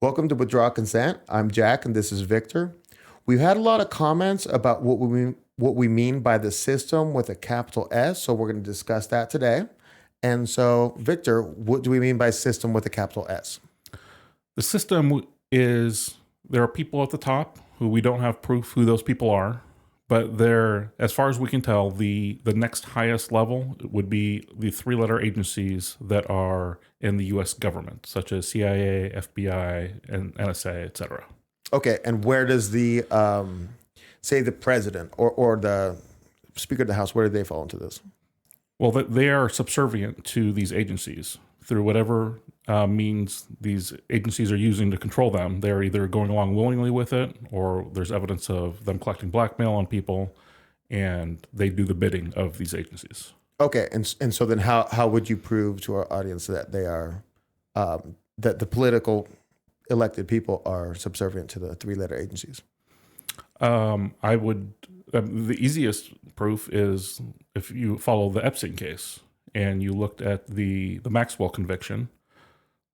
Welcome to Withdraw Consent. I'm Jack and this is Victor. We've had a lot of comments about what we mean by the system with a capital S, so we're going to discuss that today. And so, Victor, what do we mean by system with a capital S? The system is, there are people at the top who we don't have proof who those people are, but they're, as far as we can tell, the next highest level would be the three-letter agencies that are in the U.S. government, such as CIA, FBI, and NSA, etc. Okay, and where does the, say the president or the Speaker of the House, where do they fall into this? Well, they are subservient to these agencies through whatever means these agencies are using to control them. They're either going along willingly with it, or there's evidence of them collecting blackmail on people, and they do the bidding of these agencies. Okay, and so then how would you prove to our audience that they are, that the political elected people are subservient to the three-letter agencies? I would, the easiest proof is if you follow the Epstein case and you looked at the Maxwell conviction,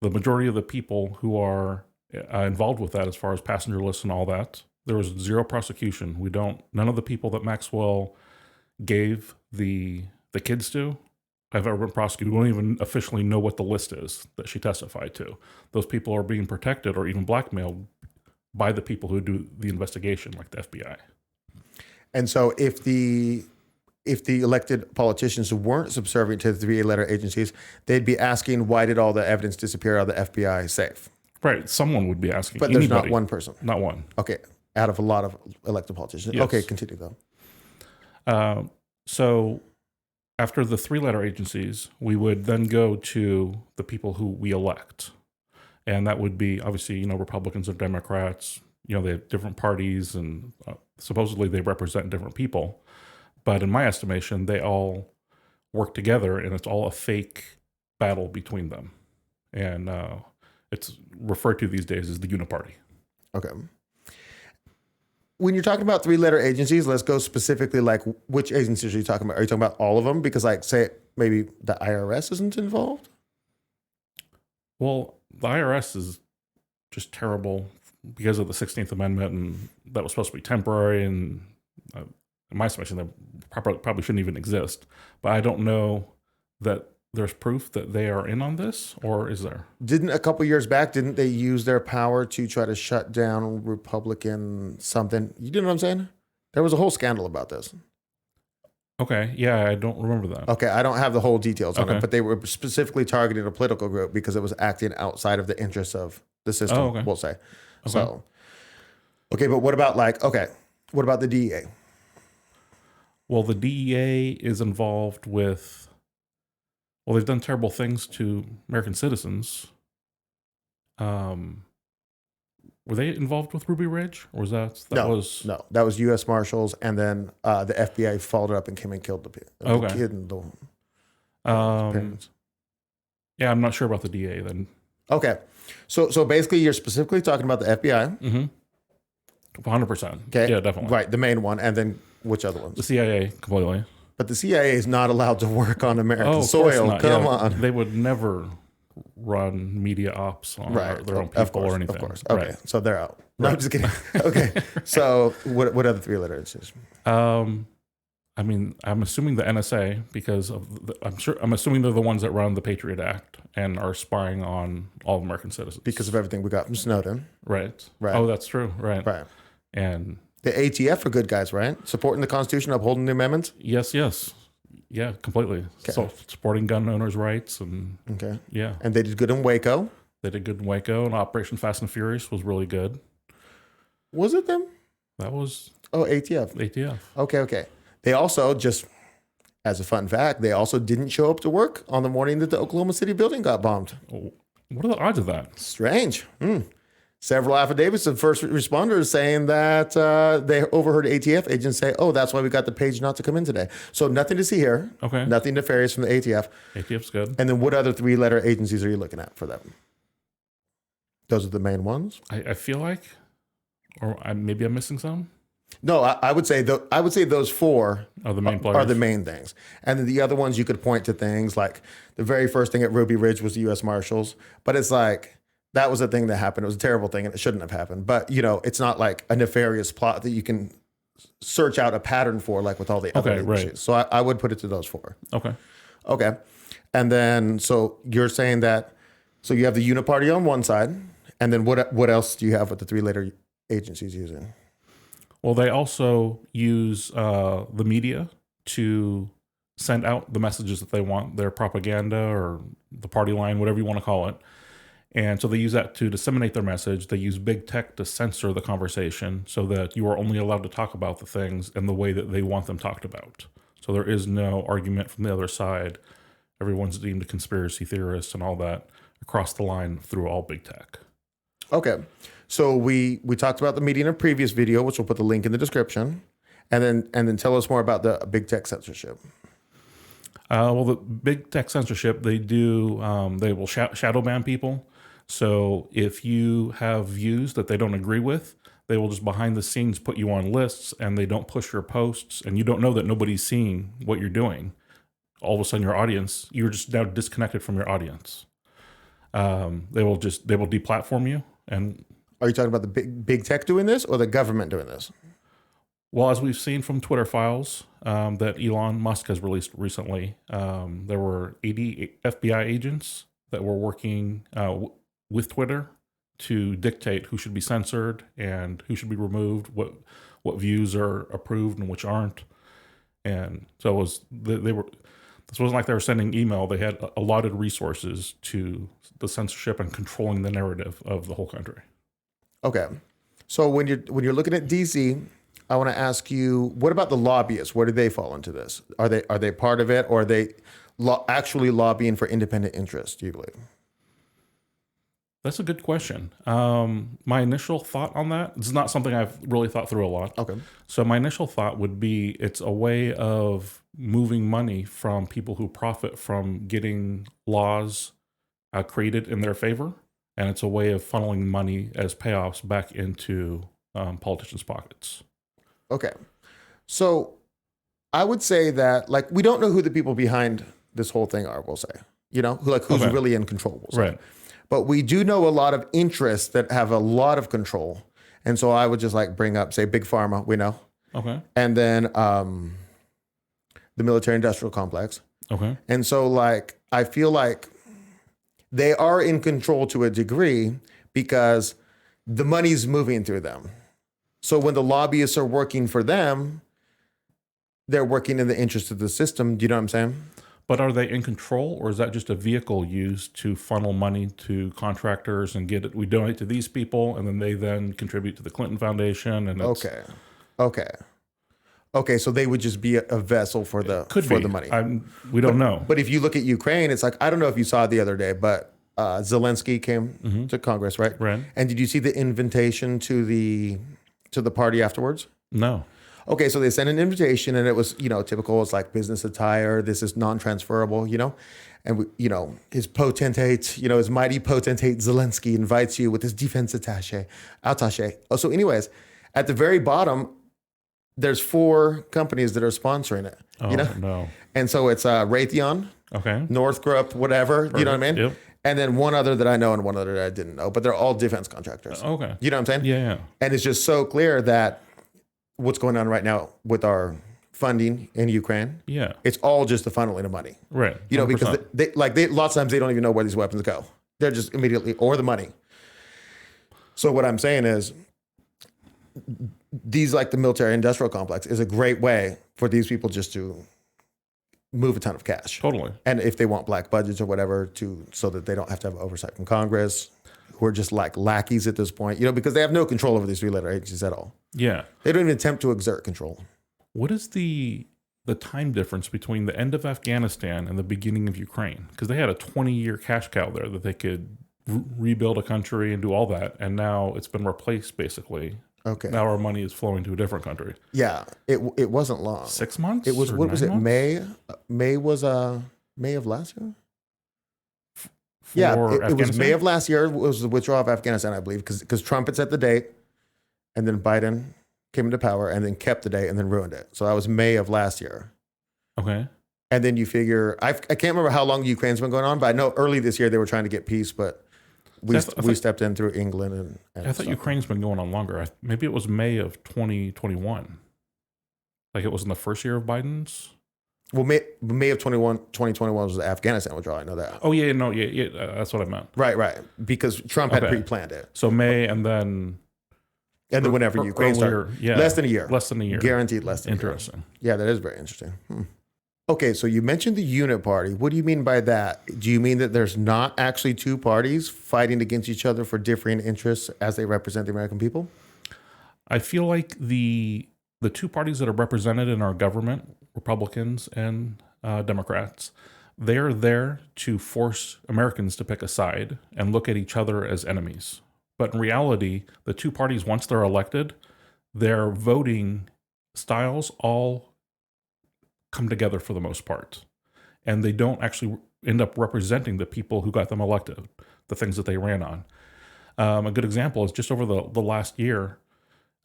the majority of the people who are involved with that, as far as passenger lists and all that, there was zero prosecution. None of the people that Maxwell gave the kids to have ever been prosecuted. We don't even officially know what the list is that she testified to. Those people are being protected or even blackmailed by the people who do the investigation, like the FBI. And so if the elected politicians weren't subservient to the three-letter agencies, they'd be asking, why did all the evidence disappear out of the FBI safe? Right. Someone would be asking. But Anybody. there's not one person. Not one. Okay. Out of a lot of elected politicians. Yes. Okay, continue though. So after the three-letter agencies, we would then go to the people who we elect. And that would be, obviously, Republicans or Democrats. They have different parties, and supposedly they represent different people. But in my estimation, they all work together, and it's all a fake battle between them. And it's referred to these days as the uniparty. Okay. When you're talking about three-letter agencies, let's go specifically, like, which agencies are you talking about? Are you talking about all of them? Because, like, say maybe the IRS isn't involved? Well, the IRS is just terrible because of the 16th Amendment, and that was supposed to be temporary, and in my estimation, they probably shouldn't even exist. But I don't know that there's proof that they are in on this, or is there? A couple years back, didn't they use their power to try to shut down Republican something? You know what I'm saying? There was a whole scandal about this. Okay, yeah, I don't remember that. Okay, I don't have the whole details on it, but they were specifically targeting a political group because it was acting outside of the interests of the system, we'll say. Okay. So, okay, but what about what about the DEA? Well, the DEA is involved with, they've done terrible things to American citizens. Were they involved with Ruby Ridge, or was that No, that was U.S. Marshals, and then the FBI followed up and came and killed the kid and the parents. Yeah, I'm not sure about the DEA then. Okay, so basically, you're specifically talking about the FBI. Mm-hmm. 100%. Okay, yeah, definitely. Right, the main one, and then which other ones? The CIA completely. But the CIA is not allowed to work on American soil. Come on, they would never run media ops on their own people or anything. Of course. Okay, so they're out. No, I'm just kidding. Okay, so what other three-letter agencies? I mean, I'm assuming the NSA because I'm assuming they're the ones that run the Patriot Act and are spying on all American citizens because of everything we got from Snowden. Right. Oh, that's true. Right. And the ATF are good guys, right? Supporting the Constitution, upholding the amendments. Yes. Yeah, completely. Okay. So supporting gun owners' rights and yeah. And they did good in Waco. And Operation Fast and Furious was really good. Was it them? That was ATF. Okay. They also, just as a fun fact, they also didn't show up to work on the morning that the Oklahoma City building got bombed. What are the odds of that? Strange. Several affidavits of first responders saying that they overheard ATF agents say, "Oh, that's why we got the page not to come in today." So nothing to see here. Okay. Nothing nefarious from the ATF. ATF's good. And then what other three-letter agencies are you looking at for them? Those are the main ones. I feel like, or maybe I'm missing some. No, I would say those four are the main players. Are the main things, and then the other ones you could point to things like the very first thing at Ruby Ridge was the U.S. Marshals, but it's like that was a thing that happened. It was a terrible thing and it shouldn't have happened. But, it's not like a nefarious plot that you can search out a pattern for, like with all the other agencies. So I would put it to those 4. Okay. Okay. And then, so you're saying that, so you have the uniparty on one side, and then what else do you have with the 3 later agencies using? Well, they also use the media to send out the messages that they want, their propaganda or the party line, whatever you want to call it. And so they use that to disseminate their message. They use big tech to censor the conversation so that you are only allowed to talk about the things in the way that they want them talked about. So there is no argument from the other side. Everyone's deemed a conspiracy theorist and all that across the line through all big tech. Okay. So we talked about the media in a previous video, which we'll put the link in the description. And then tell us more about the big tech censorship. Well, the big tech censorship, they will shadow ban people. So if you have views that they don't agree with, they will just behind the scenes put you on lists, and they don't push your posts, and you don't know that nobody's seeing what you're doing. All of a sudden, you're just now disconnected from your audience. They will deplatform you. And are you talking about the big tech doing this or the government doing this? Well, as we've seen from Twitter files that Elon Musk has released recently, there were 80 FBI agents that were working with Twitter to dictate who should be censored and who should be removed, what views are approved and which aren't. And so this wasn't like they were sending email. They had allotted resources to the censorship and controlling the narrative of the whole country. Okay. So when you're looking at DC, I want to ask you, what about the lobbyists? Where do they fall into this? Are they part of it, or are they actually lobbying for independent interests, do you believe? That's a good question. My initial thought on that, it's not something I've really thought through a lot. Okay. So my initial thought would be it's a way of moving money from people who profit from getting laws created in their favor. And it's a way of funneling money as payoffs back into politicians' pockets. Okay. So I would say that, like, we don't know who the people behind this whole thing are, we'll say. Who's really in control, we'll say. Right. But we do know a lot of interests that have a lot of control. And so I would just bring up, say, Big Pharma, we know. Okay. And then the military industrial complex. Okay. And so I feel like they are in control to a degree because the money's moving through them. So when the lobbyists are working for them, they're working in the interest of the system. Do you know what I'm saying? But are they in control, or is that just a vehicle used to funnel money to contractors and get it? We donate to these people, and then they contribute to the Clinton Foundation. And okay. So they would just be a vessel for the money. We don't know. But if you look at Ukraine, it's I don't know if you saw it the other day, but Zelensky came to Congress, right? Right. And did you see the invitation to the party afterwards? No. Okay, so they sent an invitation, and it was, typical. It's like business attire. This is non-transferable, and his potentate, his mighty potentate Zelensky invites you with his defense attaché. Oh, so anyways, at the very bottom, there's 4 companies that are sponsoring it. Oh, no. And so it's Raytheon, okay, Northrop, whatever. Perfect. You know what I mean? Yep. And then one other that I know and one other that I didn't know, but they're all defense contractors. Okay. You know what I'm saying? Yeah. And it's just so clear that what's going on right now with our funding in Ukraine, it's all just the funneling of money. Right. 100%. Because they lots of times they don't even know where these weapons go. They're just immediately, or the money. So what I'm saying is these, the military industrial complex, is a great way for these people just to move a ton of cash. Totally. And if they want black budgets or whatever, so that they don't have to have oversight from Congress, who are just lackeys at this point, because they have no control over these 3-letter agencies at all. Yeah. They don't even attempt to exert control. What is the time difference between the end of Afghanistan and the beginning of Ukraine? Because they had a 20-year cash cow there that they could rebuild a country and do all that. And now it's been replaced, basically. Okay. Now our money is flowing to a different country. Yeah. It wasn't long. 6 months? It was, what was it, May? May was May of last year? It was May of last year. It was the withdrawal of Afghanistan, I believe, because Trump had set the date, and then Biden came into power and then kept the date and then ruined it. So that was May of last year. Okay. And then you figure, I can't remember how long Ukraine's been going on, but I know early this year they were trying to get peace, but we stepped in through England and I thought Ukraine's been going on longer. Maybe it was May of 2021. Like it was in the first year of Biden's. Well, May of 2021 was the Afghanistan withdrawal. I know that. Oh yeah, no, yeah, that's what I meant. Right. Because Trump had pre-planned it. So May and then whenever Ukraine started, less than a year, guaranteed less than Interesting. A year. Yeah, that is very interesting. Okay, so you mentioned the unit party. What do you mean by that? Do you mean that there's not actually two parties fighting against each other for differing interests as they represent the American people? I feel like the two parties that are represented in our government, Republicans and Democrats, they're there to force Americans to pick a side and look at each other as enemies. But in reality, the two parties, once they're elected, their voting styles all come together for the most part. And they don't actually end up representing the people who got them elected, the things that they ran on. A good example is just over the last year,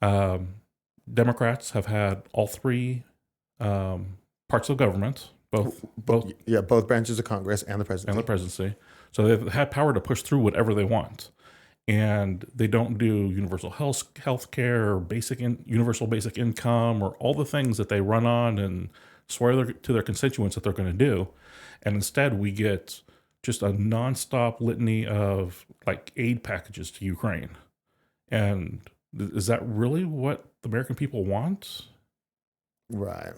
Democrats have had all three parts of government, both branches of Congress and the presidency. So they've had power to push through whatever they want. And they don't do universal health care or universal basic income or all the things that they run on and swear to their constituents that they're going to do. And instead we get just a nonstop litany of like aid packages to Ukraine. And is that really what the American people want? Right.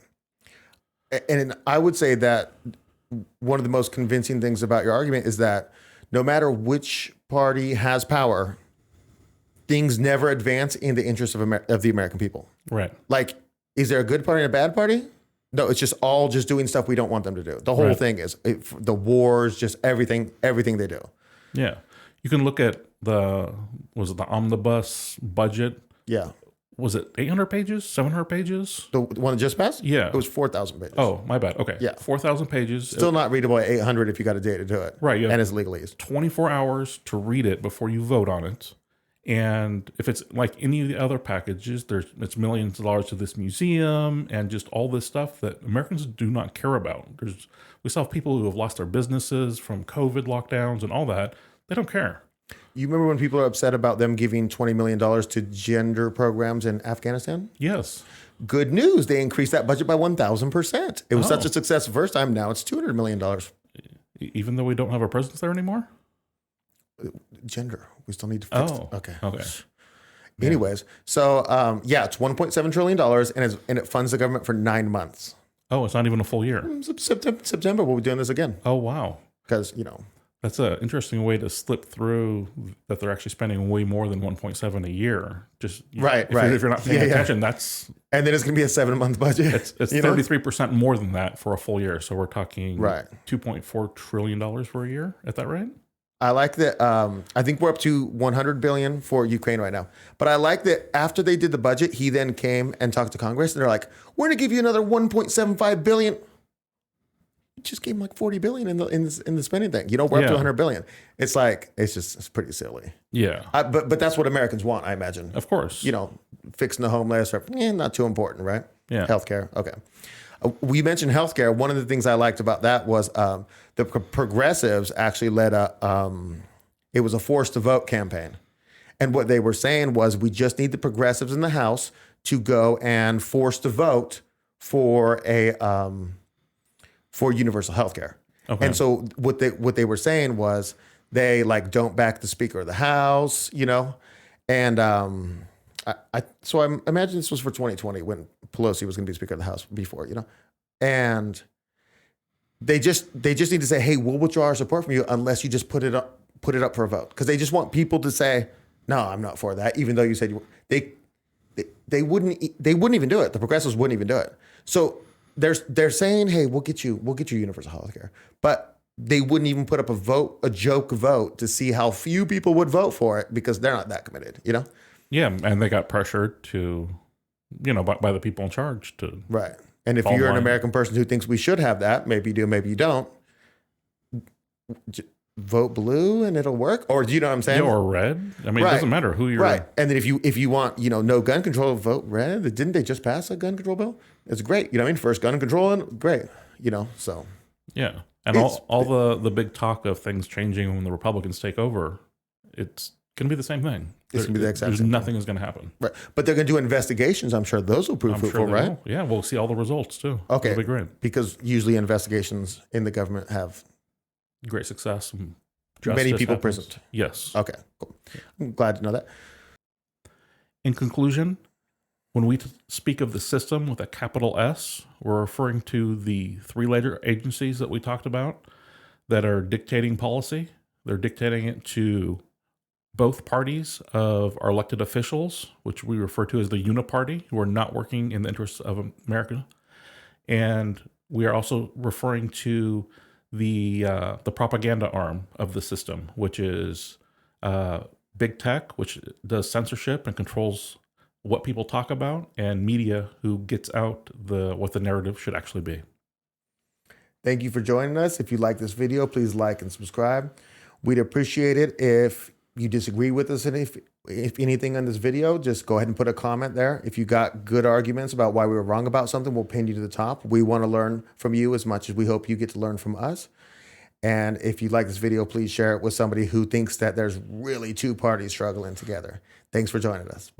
And I would say that one of the most convincing things about your argument is that no matter which party has power, things never advance in the interest of the American people. Right. Like, is there a good party and a bad party? No, it's just all just doing stuff we don't want them to do. The whole thing is the wars, just everything they do. Yeah. You can look at the omnibus budget? Yeah. Was it 800 pages, 700 pages? The one that just passed? Yeah. It was 4,000 pages. Oh, my bad. Okay. Yeah. 4,000 pages. Still not readable at 800 if you got a day to do it. Right. And it's legalese. 24 hours to read it before you vote on it. And if it's like any of the other packages, it's millions of dollars to this museum and just all this stuff that Americans do not care about. We still have people who have lost their businesses from COVID lockdowns and all that. They don't care. You remember when people are upset about them giving $20 million to gender programs in Afghanistan? Yes. Good news. They increased that budget by 1,000%. It was such a success the first time. Now it's $200 million. Even though we don't have a presence there anymore? Gender. We still need to fix it. Okay. Anyways, so it's $1.7 trillion and it funds the government for 9 months. Oh, it's not even a full year. September, we'll be doing this again. Oh, wow. Because, That's an interesting way to slip through that they're actually spending way more than 1.7 a year. Just right. If you're not paying attention, that's and then it's going to be a 7-month budget. It's 33% more than that for a full year. So we're talking $2.4 trillion for a year. Is that right? I like that. I think we're up to 100 billion for Ukraine right now. But I like that after they did the budget, he then came and talked to Congress, and they're like, "We're going to give you another 1.75 billion." Just gave him like 40 billion in the spending thing. We're up to 100 billion. It's like it's pretty silly. Yeah. But that's what Americans want, I imagine. Of course. Fixing the homeless or not too important, right? Yeah. Healthcare. Okay. We mentioned healthcare. One of the things I liked about that was the progressives actually led it was a forced to vote campaign. And what they were saying was we just need the progressives in the House to go and force to vote for for universal health care. Okay. And so what they were saying was they don't back the Speaker of the House, and so I imagine this was for 2020 when Pelosi was going to be Speaker of the House before, and they just need to say, hey, we'll withdraw our support from you unless you just put it up for a vote, because they just want people to say, no, I'm not for that, even though you said they wouldn't even do it. The progressives wouldn't even do it. So they're saying, hey, we'll get you universal health care, but they wouldn't even put up a joke vote to see how few people would vote for it because they're not that committed, Yeah, and they got pressured to, by the people in charge to. Right. And if you're an American person who thinks we should have that, maybe you do, maybe you don't, vote blue and it'll work. Or do you know what I'm saying? Yeah, or red. I mean, It doesn't matter who you're. Right. And then if you want, no gun control, vote red. Didn't they just pass a gun control bill? It's great. First gun control, and great. So. Yeah. And all the big talk of things changing when the Republicans take over it's going to be the same thing. It's going to be the exact There's same nothing is going to happen. Right. But they're going to do investigations. I'm sure those will prove I'm fruitful, sure they right? will. Yeah, we'll see all the results too. Okay. It'll be great. Because usually investigations in the government have Great success. And many justice people happens. prisoned. Yes. Okay, cool. I'm glad to know that. In conclusion, when we speak of the system with a capital S, we're referring to the three-letter agencies that we talked about that are dictating policy. They're dictating it to both parties of our elected officials, which we refer to as the uniparty, who are not working in the interests of America. And we are also referring to the propaganda arm of the system, which is big tech, which does censorship and controls what people talk about, and media, who gets out what the narrative should actually be. Thank you for joining us. If you like this video, please like and subscribe. We'd appreciate it if you disagree with us, and if anything on this video, just go ahead and put a comment there. If you got good arguments about why we were wrong about something, we'll pin you to the top. We want to learn from you as much as we hope you get to learn from us. And if you like this video, please share it with somebody who thinks that there's really two parties struggling together. Thanks for joining us.